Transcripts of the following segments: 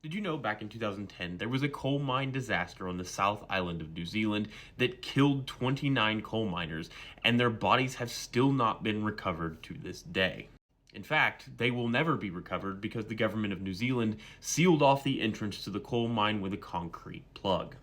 Did you know back in 2010 there was a coal mine disaster on the South Island of New Zealand that killed 29 coal miners, and their bodies have still not been recovered to this day? In fact, they will never be recovered because the government of New Zealand sealed off the entrance to the coal mine with a concrete plug.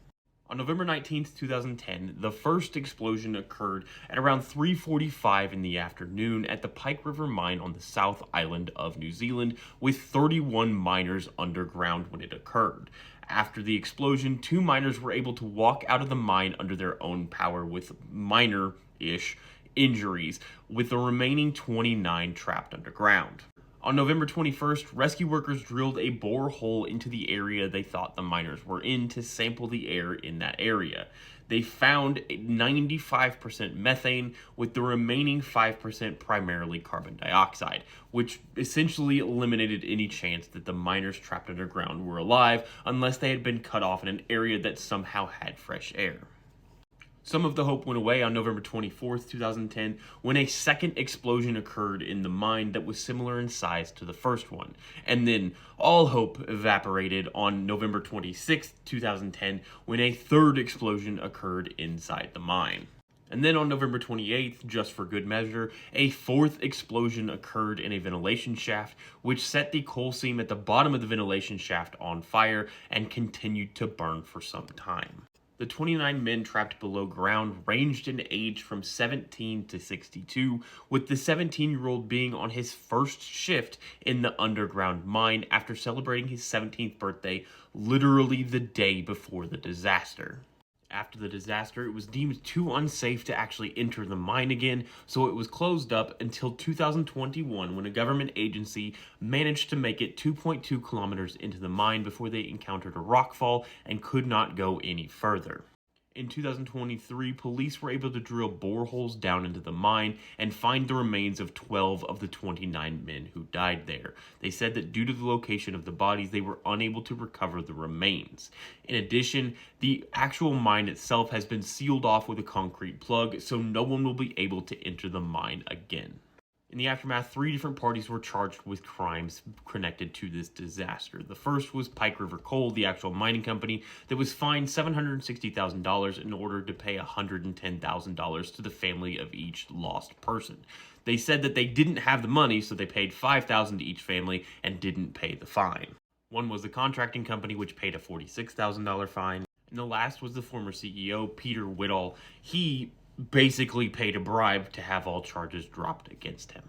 On November 19th, 2010, the first explosion occurred at around 3:45 in the afternoon at the Pike River mine on the South Island of New Zealand, with 31 miners underground when it occurred. After the explosion, two miners were able to walk out of the mine under their own power with minor-ish injuries, with the remaining 29 trapped underground. On November 21st, rescue workers drilled a borehole into the area they thought the miners were in to sample the air in that area. They found 95% methane, with the remaining 5% primarily carbon dioxide, which essentially eliminated any chance that the miners trapped underground were alive unless they had been cut off in an area that somehow had fresh air. Some of the hope went away on November 24th, 2010, when a second explosion occurred in the mine that was similar in size to the first one. And then all hope evaporated on November 26th, 2010, when a third explosion occurred inside the mine. And then on November 28th, just for good measure, a fourth explosion occurred in a ventilation shaft, which set the coal seam at the bottom of the ventilation shaft on fire and continued to burn for some time. The 29 men trapped below ground ranged in age from 17 to 62, with the 17-year-old being on his first shift in the underground mine after celebrating his 17th birthday literally the day before the disaster. After the disaster, it was deemed too unsafe to actually enter the mine again, so it was closed up until 2021, when a government agency managed to make it 2.2 kilometers into the mine before they encountered a rockfall and could not go any further. In 2023, police were able to drill boreholes down into the mine and find the remains of 12 of the 29 men who died there. They said that due to the location of the bodies, they were unable to recover the remains. In addition, the actual mine itself has been sealed off with a concrete plug, so no one will be able to enter the mine again. In the aftermath, three different parties were charged with crimes connected to this disaster. The first was Pike River Coal, the actual mining company, that was fined $760,000 in order to pay $110,000 to the family of each lost person. They said that they didn't have the money, so they paid $5,000 to each family and didn't pay the fine. One was the contracting company, which paid a $46,000 fine. And the last was the former CEO, Peter Whittall. He basically paid a bribe to have all charges dropped against him.